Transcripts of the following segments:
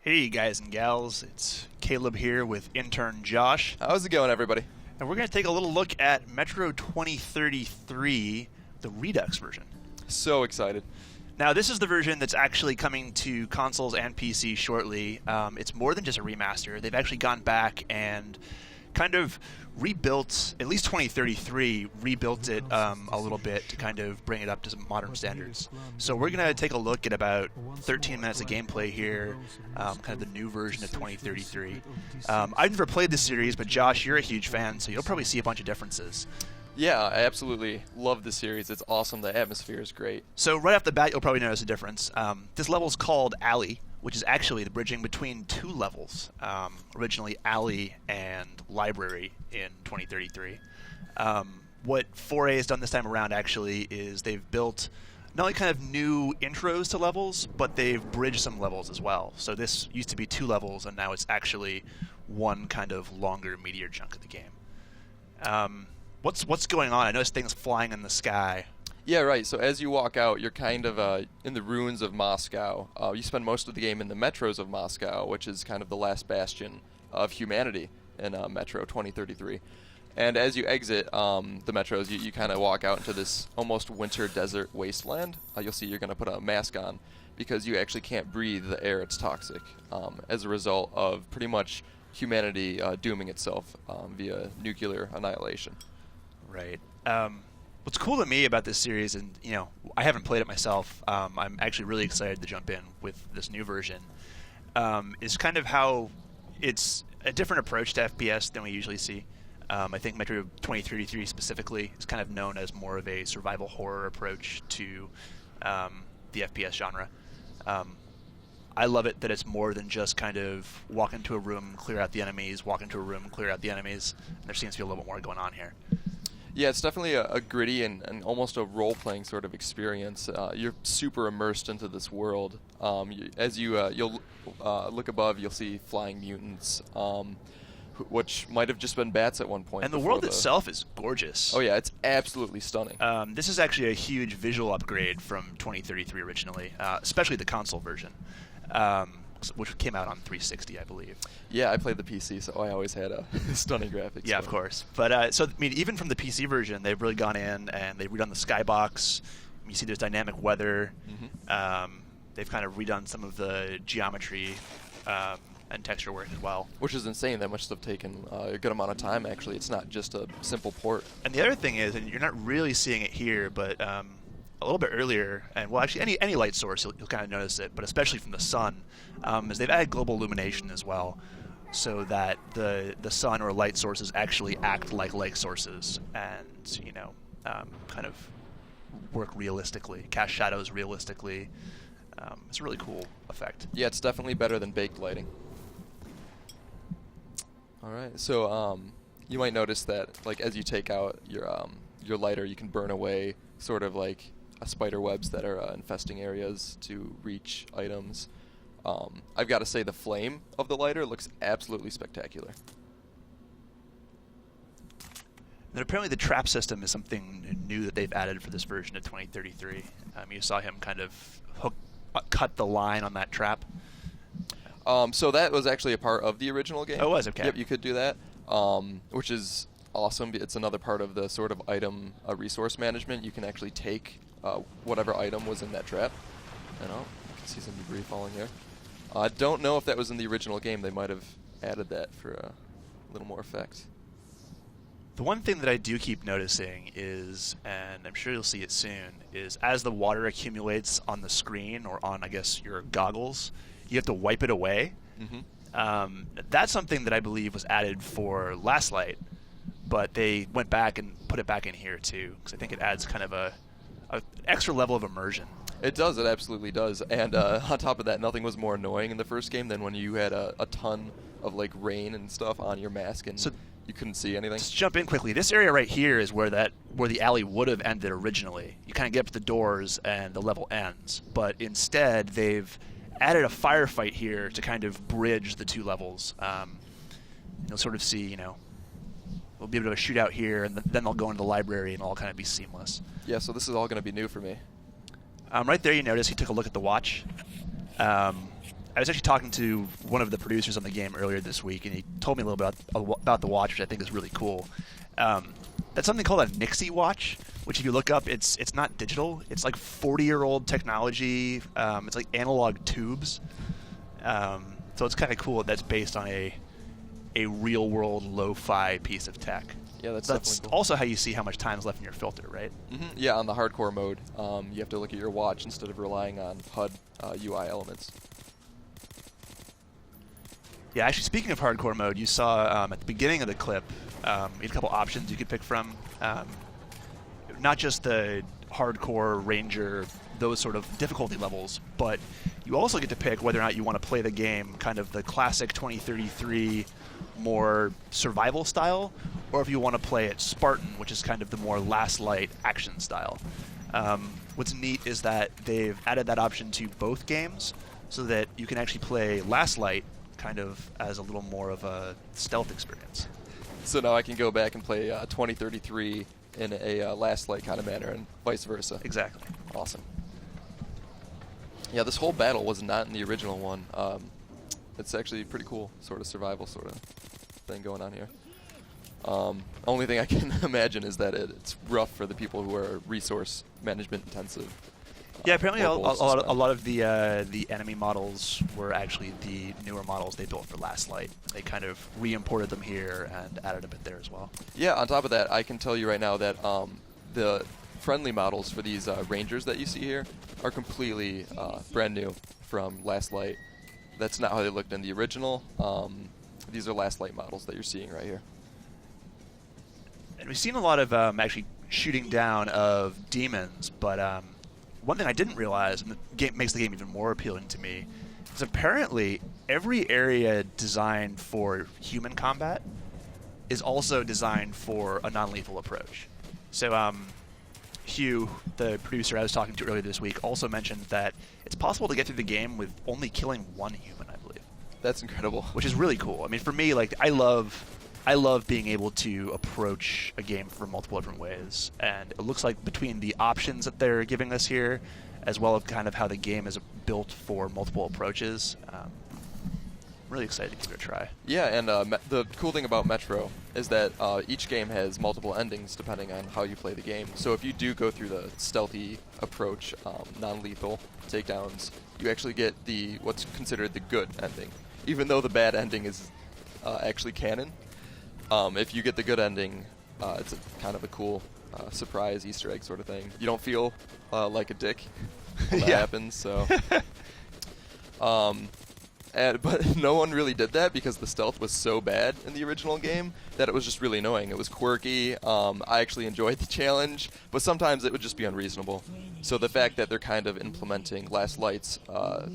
Hey guys and gals, it's Caleb here with intern Josh, How's it going, everybody? and we're going to take a little look at Metro 2033, the Redux version. So excited. Now, this is the version that's actually coming to consoles and PC shortly. It's more than just a remaster. They've actually gone back and kind of rebuilt, at least 2033, rebuilt it a little bit to kind of bring it up to some modern standards. So we're going to take a look at about 13 minutes of gameplay here, kind of the new version of 2033. I've never played this series, but Josh, you're a huge fan, so you'll probably see a bunch of differences. Yeah, I absolutely love the series. It's awesome. The atmosphere is great. So right off the bat, you'll probably notice a difference. This level's called Alley, which is actually the bridging between two levels. Originally Alley and Library in 2033. What 4A has done this time around actually is they've built not only kind of new intros to levels, but they've bridged some levels as well. So this used to be two levels, and now it's actually one kind of longer, meatier chunk of the game. What's going on? I noticed things flying in the sky. Yeah, right. So as you walk out, you're kind of in the ruins of Moscow. You spend most of the game in the metros of Moscow, which is kind of the last bastion of humanity in Metro 2033. And as you exit the metros, you kind of walk out into this almost winter desert wasteland. You'll see you're going to put a mask on because you actually can't breathe the air. It's toxic as a result of pretty much humanity dooming itself via nuclear annihilation. Right. What's cool to me about this series, and I haven't played it myself. I'm actually really excited to jump in with this new version. Is kind of how it's a different approach to FPS than we usually see. I think Metro 2033 specifically is kind of known as more of a survival horror approach to the FPS genre. I love it that it's more than just kind of walk into a room, clear out the enemies, walk into a room, clear out the enemies. And there seems to be a little bit more going on here. Yeah, it's definitely a gritty and almost a role-playing sort of experience. You're super immersed into this world. You'll look above, you'll see flying mutants, which might have just been bats at one point. And the world itself is gorgeous. Oh yeah, it's absolutely stunning. This is actually a huge visual upgrade from 2033 originally, especially the console version, which came out on 360, I believe. Yeah, I played the PC, so I always had a stunning graphics. Yeah, of course. But even from the PC version, they've really gone in and they've redone the skybox. You see there's dynamic weather. Mm-hmm. They've kind of redone some of the geometry and texture work as well. Which is insane. That must have taken a good amount of time, actually. It's not just a simple port. And the other thing is, and you're not really seeing it here, but a little bit earlier, and well, actually any light source, you'll kind of notice it, but especially from the sun, is they've added global illumination as well, so that the sun or light sources actually act like light sources and kind of work realistically, cast shadows realistically. It's a really cool effect. Yeah, it's definitely better than baked lighting. All right, so you might notice that, like, as you take out your lighter, you can burn away sort of like spider webs that are infesting areas to reach items. I've got to say the flame of the lighter looks absolutely spectacular. And apparently the trap system is something new that they've added for this version of 2033. You saw him kind of cut the line on that trap. So that was actually a part of the original game. Oh, it was? Okay. Yep, you could do that, which is awesome. It's another part of the sort of item resource management. You can actually take whatever item was in that trap. You can see some debris falling here. I don't know if that was in the original game. They might have added that for a little more effect. The one thing that I do keep noticing is, and I'm sure you'll see it soon, is as the water accumulates on the screen or on, I guess, your goggles, you have to wipe it away. Mm-hmm. That's something that I believe was added for Last Light, but they went back and put it back in here too, because I think it adds kind of a extra level of immersion. It does. It absolutely does. And on top of that, nothing was more annoying in the first game than when you had a ton of like rain and stuff on your mask and you couldn't see anything. Let's jump in quickly. This area right here is where the alley would have ended originally. You kind of get up to the doors and the level ends, but instead they've added a firefight here to kind of bridge the two levels. You'll sort of see, we'll be able to shootout here, and then they'll go into the library, and it'll all kind of be seamless. Yeah, so this is all going to be new for me. Right there, you notice he took a look at the watch. was actually talking to one of the producers on the game earlier this week, and he told me a little bit about the watch, which I think is really cool. That's something called a Nixie watch, which if you look up, it's not digital. It's like 40-year-old technology. It's like analog tubes. So it's kind of cool that that's based on a real-world lo-fi piece of tech. Yeah, that's That's definitely cool. also how you see how much time is left in your filter, right? Yeah, on the hardcore mode, you have to look at your watch instead of relying on HUD UI elements. Yeah, actually, speaking of hardcore mode, you saw at the beginning of the clip, you had a couple options you could pick from. Not just the hardcore, ranger, those sort of difficulty levels, but you also get to pick whether or not you want to play the game kind of the classic 2033 more survival style, or if you want to play it Spartan, which is kind of the more last light action style. What's neat is that they've added that option to both games so that you can actually play Last Light kind of as a little more of a stealth experience. So now I can go back and play 2033 in a Last Light kind of manner and vice versa. Exactly. Awesome. Yeah, this whole battle was not in the original one. It's actually pretty cool, sort of survival sort of thing going on here. Only thing I can imagine is that it's rough for the people who are resource management intensive. Yeah, apparently a or goals to lot of the enemy models were actually the newer models they built for Last Light. They kind of re-imported them here and added a bit there as well. Yeah, on top of that, I can tell you right now that the friendly models for these Rangers that you see here are completely brand new from Last Light. That's not how they looked in the original. These are Last Light models that you're seeing right here. And we've seen a lot of actually shooting down of demons, but one thing I didn't realize, and makes the game even more appealing to me, is apparently every area designed for human combat is also designed for a non-lethal approach. So Hugh, the producer I was talking to earlier this week, also mentioned that it's possible to get through the game with only killing one human, I believe. That's incredible. Which is really cool. I mean, for me, like, I love being able to approach a game from multiple different ways, and it looks like between the options that they're giving us here, as well as kind of how the game is built for multiple approaches, I'm really excited to give it a try. Yeah, and the cool thing about Metro is that each game has multiple endings depending on how you play the game. So if you do go through the stealthy approach, non-lethal takedowns, you actually get what's considered the good ending, even though the bad ending is actually canon. If you get the good ending, it's kind of a cool surprise Easter egg sort of thing. You don't feel like a dick when that happens. So, but no one really did that because the stealth was so bad in the original game that it was just really annoying. It was quirky. I actually enjoyed the challenge, but sometimes it would just be unreasonable. So the fact that they're kind of implementing Last Light's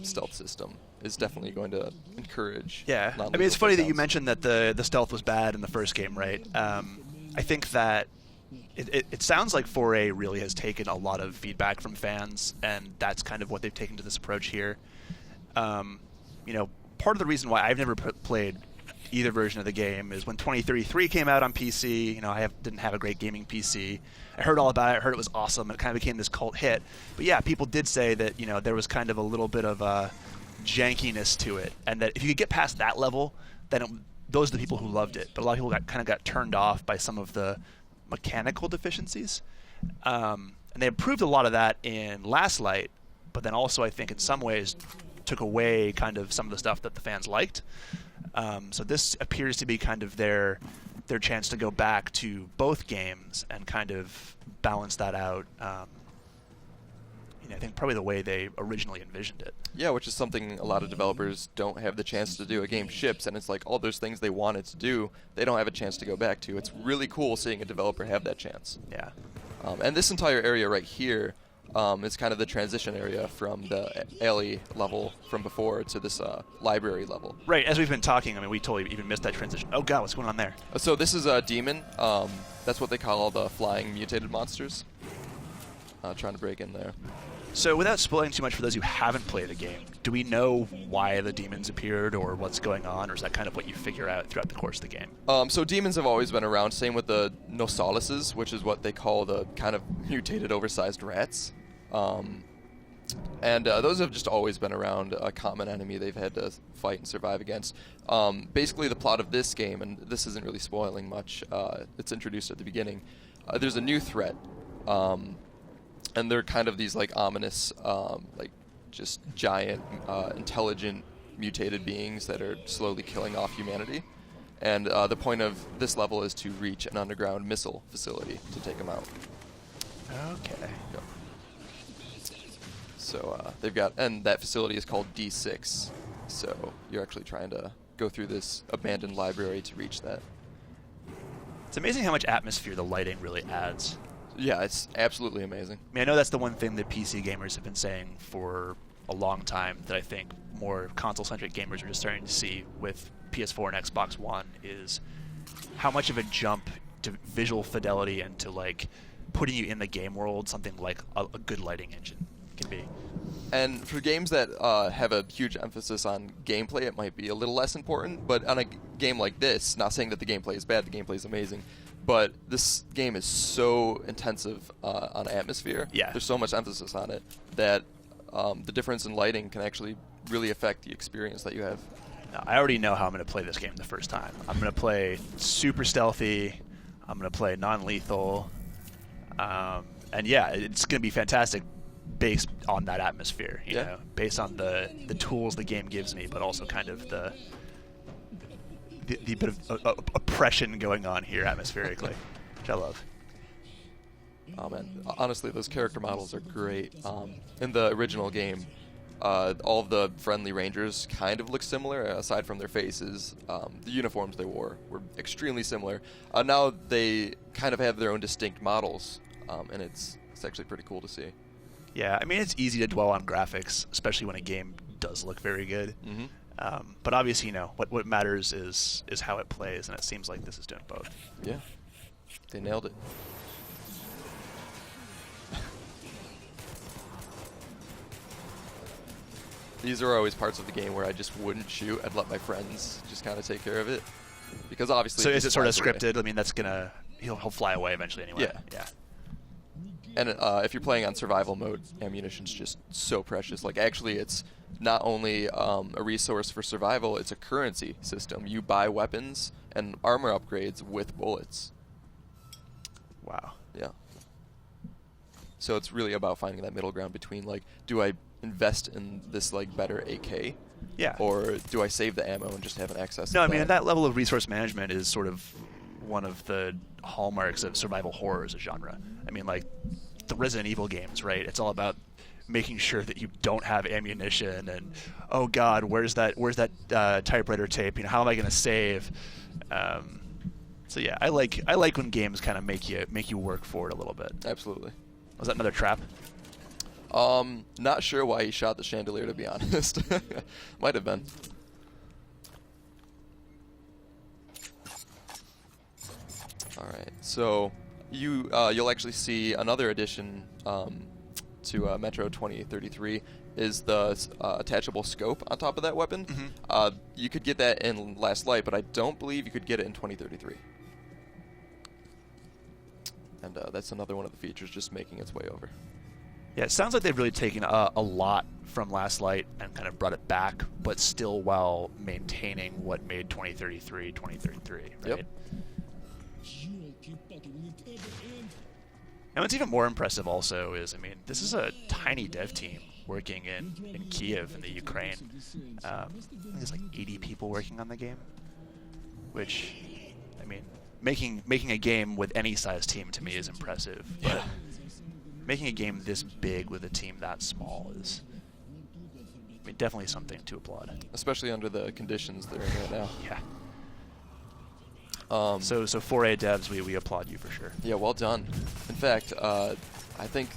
stealth system is definitely going to encourage. Yeah, I mean, it's funny that you mentioned that the stealth was bad in the first game, right? I think that it sounds like 4A really has taken a lot of feedback from fans, and that's kind of what they've taken to this approach here. You know, part of the reason why I've never played either version of the game is when 2033 came out on PC, you know, I didn't have a great gaming PC. I heard all about it, I heard it was awesome, and it kind of became this cult hit. But yeah, people did say that, you know, there was kind of a little bit of jankiness to it, and that if you could get past that level, then those are the people who loved it. But a lot of people got turned off by some of the mechanical deficiencies, and they improved a lot of that in Last Light, but then also I think in some ways took away kind of some of the stuff that the fans liked. So this appears to be kind of their chance to go back to both games and kind of balance that out. You know, I think probably the way they originally envisioned it. Yeah, which is something a lot of developers don't have the chance to do. A game ships, and it's like all those things they wanted to do, they don't have a chance to go back to. It's really cool seeing a developer have that chance. Yeah. And this entire area right here is kind of the transition area from the alley level from before to this library level. Right, as we've been talking, I mean, we totally even missed that transition. Oh god, what's going on there? So this is a demon. That's what they call the flying mutated monsters. Trying to break in there. So without spoiling too much for those who haven't played the game, do we know why the demons appeared or what's going on, or is that kind of what you figure out throughout the course of the game? So demons have always been around, same with the Nosalises, which is what they call the kind of mutated oversized rats. And those have just always been around, a common enemy they've had to fight and survive against. Basically, the plot of this game, and this isn't really spoiling much, it's introduced at the beginning. There's a new threat, and they're kind of these like ominous, like just giant, intelligent, mutated beings that are slowly killing off humanity. And the point of this level is to reach an underground missile facility to take them out. Okay. Yep. So they've got, and that facility is called D6. So you're actually trying to go through this abandoned library to reach that. It's amazing how much atmosphere the lighting really adds. Yeah, it's absolutely amazing. I mean, I know that's the one thing that PC gamers have been saying for a long time that I think more console-centric gamers are just starting to see with PS4 and Xbox One is how much of a jump to visual fidelity and to like putting you in the game world something like a good lighting engine can be. And for games that have a huge emphasis on gameplay, it might be a little less important. But on a game like this, not saying that the gameplay is bad, the gameplay is amazing, but this game is so intensive on atmosphere. Yeah. There's so much emphasis on it that the difference in lighting can actually really affect the experience that you have. Now, I already know how I'm going to play this game the first time. I'm going to play super stealthy. I'm going to play non-lethal. And yeah, it's going to be fantastic based on that atmosphere, you know, based on the tools the game gives me, but also kind of the bit of oppression going on here atmospherically, which I love. Oh man, honestly, those character models are great. In the original game, all of the friendly rangers kind of look similar, aside from their faces. The uniforms they wore were extremely similar. Now they kind of have their own distinct models, and it's actually pretty cool to see. Yeah, I mean, it's easy to dwell on graphics, especially when a game does look very good. Mm-hmm. But obviously, you know, what matters is how it plays, and it seems like this is doing both. Yeah, they nailed it. These are always parts of the game where I just wouldn't shoot. I'd let my friends just kind of take care of it, because obviously. So is it sort of flies away. scripted? I mean, that's gonna he'll fly away eventually anyway. Yeah. And if you're playing on survival mode, ammunition's just so precious. Like, actually, it's not only a resource for survival, it's a currency system. You buy weapons and armor upgrades with bullets. Wow. Yeah. So it's really about finding that middle ground between, like, do I invest in this, like, better AK? Yeah. Or do I save the ammo and just have an access No, to I mean, that? that level of resource management is sort of one of the hallmarks of survival horror as a genre. I mean, like, the Resident Evil games, right? It's all about making sure that you don't have ammunition and, oh God, where's that typewriter tape? You know, how am I going to save? So yeah, I like when games kind of make you work for it a little bit. Absolutely. Was that another trap? Not sure why he shot the chandelier, to be honest. Might have been. All right, so you'll actually see another addition to Metro 2033 is the attachable scope on top of that weapon. Mm-hmm. You could get that in Last Light, but I don't believe you could get it in 2033. And that's another one of the features just making its way over. Yeah, it sounds like they've really taken a lot from Last Light and kind of brought it back, but still while maintaining what made 2033 2033, right? Yep. And what's even more impressive also is, I mean, this is a tiny dev team working in Kiev in the Ukraine. I think there's like 80 people working on the game, which, I mean, making a game with any size team to me is impressive. But making a game this big with a team that small is, I mean, definitely something to applaud. Especially under the conditions they're in right now. Yeah. So 4A devs, we applaud you for sure. Yeah, well done. In fact, I think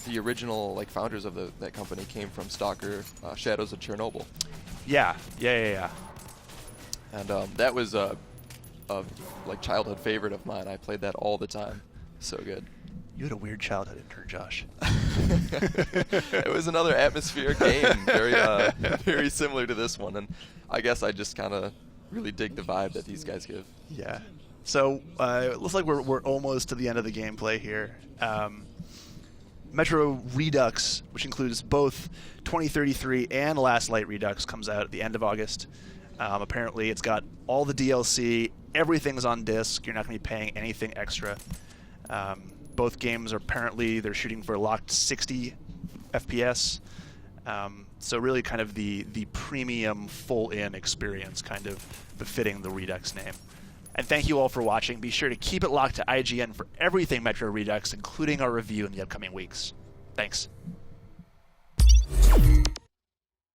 the original founders of that company came from Stalker Shadows of Chernobyl. Yeah. And that was a childhood favorite of mine. I played that all the time. So good. You had a weird childhood intern, Josh. It was another atmospheric game, very similar to this one, and I guess I just kind of really dig the vibe that these guys give. Yeah. So it looks like we're almost to the end of the gameplay here. Metro Redux, which includes both 2033 and Last Light Redux, comes out at the end of August. Apparently, it's got all the DLC. Everything's on disc. You're not going to be paying anything extra. Both games are apparently they're shooting for locked 60 FPS. So really, kind of the premium full-in experience, kind of befitting the Redux name. And thank you all for watching. Be sure to keep it locked to IGN for everything Metro Redux, including our review in the upcoming weeks. Thanks.